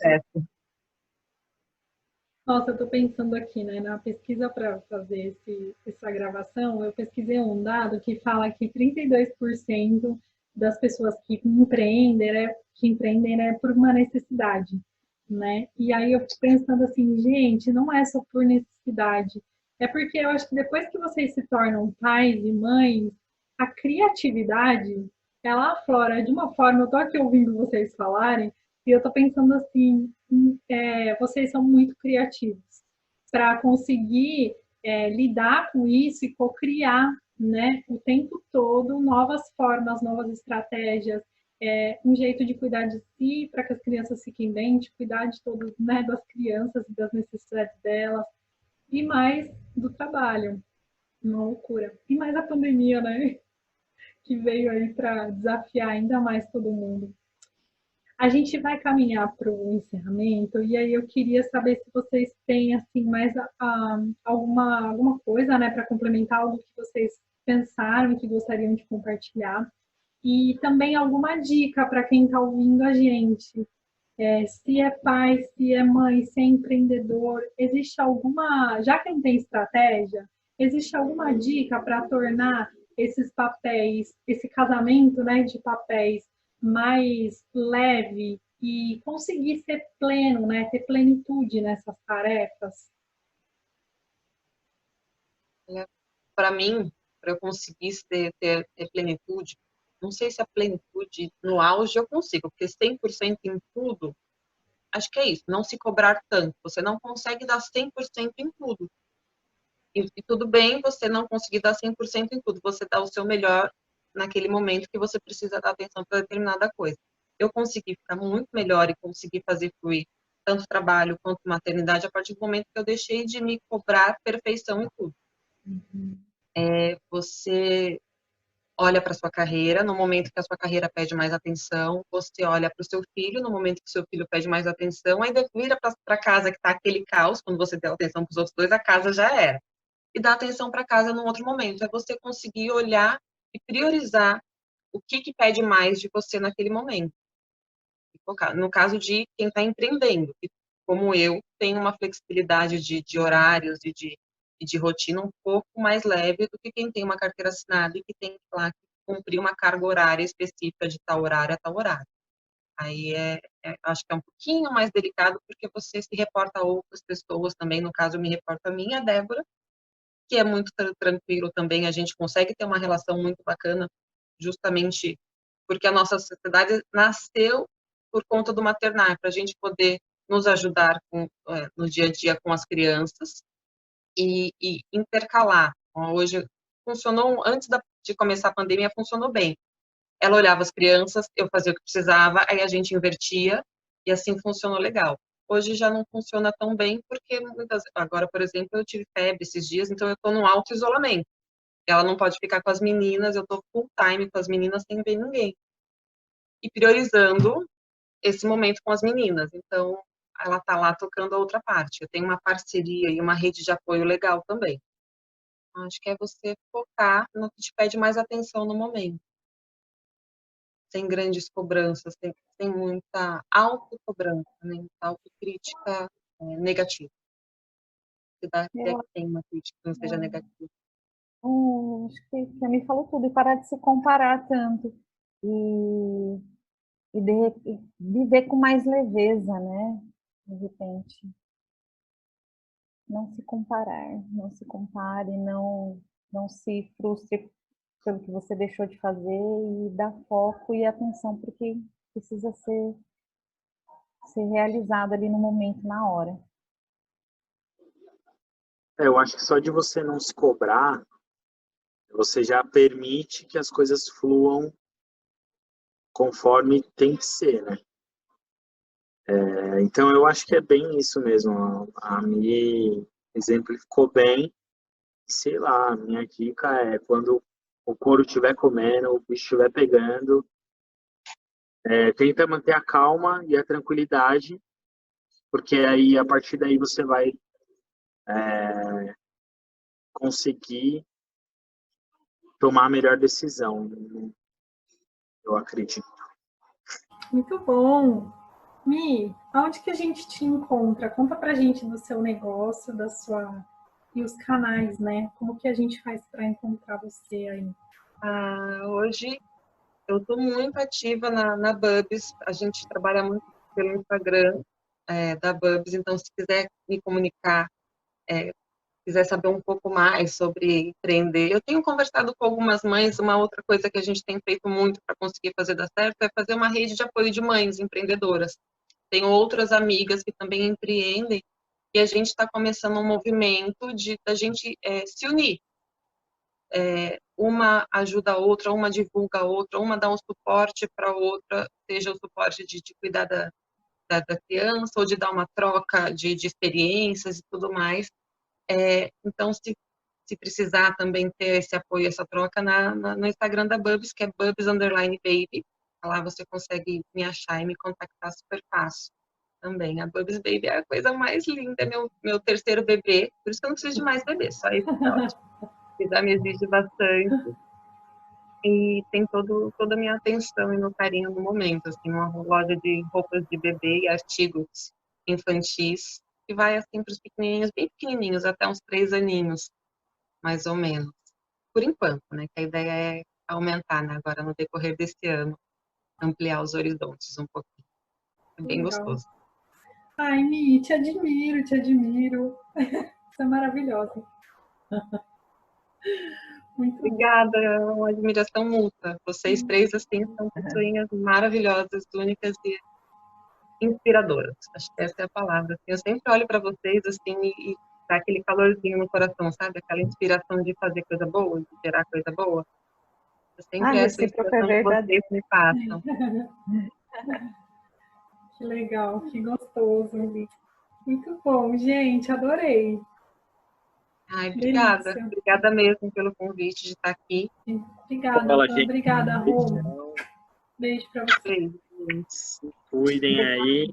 Nossa, eu estou pensando aqui, né, na pesquisa para fazer essa gravação, eu pesquisei um dado que fala que 32% das pessoas que empreendem é por uma necessidade. né? E aí eu fico pensando assim, gente, não é só por necessidade. É porque eu acho que depois que vocês se tornam pais e mães, a criatividade, ela aflora de uma forma, eu tô aqui ouvindo vocês falarem, e eu tô pensando assim, vocês são muito criativos para conseguir lidar com isso e co-criar, né, o tempo todo novas formas, novas estratégias, um jeito de cuidar de si para que as crianças fiquem bem, de cuidar de todos, né, das crianças e das necessidades delas, e mais do trabalho, uma loucura. E mais a pandemia, né, que veio aí para desafiar ainda mais todo mundo. A gente vai caminhar para o encerramento, e aí eu queria saber se vocês têm assim mais alguma coisa, né, para complementar algo que vocês pensaram e que gostariam de compartilhar. E também alguma dica para quem está ouvindo a gente. Se é pai, se é mãe, se é empreendedor, existe alguma, já que não tem estratégia, existe alguma dica para tornar esses papéis, esse casamento, né, de papéis mais leve e conseguir ser pleno, né, ter plenitude nessas tarefas? Para mim, para eu conseguir ter plenitude, não sei se a plenitude no auge eu consigo, porque 100% em tudo, acho que é isso, não se cobrar tanto. Você não consegue dar 100% em tudo. E tudo bem você não conseguir dar 100% em tudo, você dá o seu melhor naquele momento que você precisa dar atenção para determinada coisa. Eu consegui ficar muito melhor e consegui fazer fluir tanto trabalho quanto maternidade a partir do momento que eu deixei de me cobrar perfeição em tudo. Você olha para sua carreira no momento que a sua carreira pede mais atenção, você olha para o seu filho no momento que o seu filho pede mais atenção, ainda vira para casa que está aquele caos, quando você deu atenção para os outros dois, a casa já era. E dar atenção para casa num outro momento. É você conseguir olhar e priorizar o que pede mais de você naquele momento. No caso de quem está empreendendo, que, como eu, tem uma flexibilidade de horários e de rotina um pouco mais leve do que quem tem uma carteira assinada e que tem que lá cumprir uma carga horária específica de tal horário a tal horário. Aí acho que é um pouquinho mais delicado porque você se reporta a outras pessoas também, no caso eu me reporto a mim, a Débora, que é muito tranquilo também, a gente consegue ter uma relação muito bacana, justamente porque a nossa sociedade nasceu por conta do maternar, para a gente poder nos ajudar no dia a dia com as crianças e intercalar. Hoje funcionou, antes de começar a pandemia, funcionou bem. Ela olhava as crianças, eu fazia o que precisava, aí a gente invertia e assim funcionou legal. Hoje já não funciona tão bem porque agora, por exemplo, eu tive febre esses dias, então eu estou num alto isolamento. Ela não pode ficar com as meninas, eu estou full time com as meninas sem ver ninguém. E priorizando esse momento com as meninas. Então, ela está lá tocando a outra parte. Eu tenho uma parceria e uma rede de apoio legal também. Acho que é você focar no que te pede mais atenção no momento. Sem grandes cobranças, sem muita autocobrança, né? Muita autocrítica negativa. Se tem uma crítica que não seja negativa. Acho que você me falou tudo, e parar de se comparar tanto. E viver com mais leveza, né? De repente. Não se comparar, não se compare, não se frustre pelo que você deixou de fazer e dar foco e atenção para o que precisa ser realizado ali no momento, na hora. Eu acho que só de você não se cobrar, você já permite que as coisas fluam conforme tem que ser, né? Então eu acho que é bem isso mesmo. A Mi exemplificou bem. Sei lá, a minha dica é quando o couro estiver comendo, o bicho estiver pegando, tenta manter a calma e a tranquilidade, porque aí a partir daí você vai conseguir tomar a melhor decisão, eu acredito. Muito bom! Mi, aonde que a gente te encontra? Conta pra gente do seu negócio, e os canais, né? Como que a gente faz para encontrar você aí? Hoje eu estou muito ativa na Bubs, a gente trabalha muito pelo Instagram, da Bubs, então se quiser me comunicar, quiser saber um pouco mais sobre empreender. Eu tenho conversado com algumas mães, uma outra coisa que a gente tem feito muito para conseguir fazer dar certo é fazer uma rede de apoio de mães empreendedoras. Tenho outras amigas que também empreendem e a gente está começando um movimento da gente se unir. Uma ajuda a outra, uma divulga a outra, uma dá um suporte para a outra, seja o suporte de cuidar da criança ou de dar uma troca de experiências e tudo mais. Então, se precisar também ter esse apoio, essa troca no Instagram da Bubs, que é Bubs_Baby. Lá você consegue me achar e me contactar super fácil também. A Bubs Baby é a coisa mais linda, é meu terceiro bebê, por isso que eu não preciso de mais bebês, só isso tá ótimo. E já me exige bastante. E tem toda a minha atenção e meu carinho no momento, assim, uma loja de roupas de bebê e artigos infantis, que vai assim para os pequenininhos, bem pequenininhos, até uns 3 aninhos, mais ou menos. Por enquanto, né? Que a ideia é aumentar, né? Agora no decorrer desse ano, ampliar os horizontes um pouquinho. É bem Legal. gostoso. Ai, Mi, te admiro, te admiro. Você é maravilhosa. Muito Obrigada, é uma admiração mútua. Vocês três, assim, são pessoinhas maravilhosas, únicas e inspiradoras. Acho que essa é a palavra. Assim, eu sempre olho para vocês, assim, e dá aquele calorzinho no coração, sabe? Aquela inspiração de fazer coisa boa, de gerar coisa boa. Eu sempre essa Recíproca é inspiração que vocês verdadeira. me passam. Que legal, que gostoso. Muito bom, gente, adorei. Ai, obrigada. Delícia. Obrigada mesmo pelo convite de estar aqui. Obrigada, Fala, Fran. gente. Obrigada, Rô. Beijo para você. Beijo. Se cuidem aí.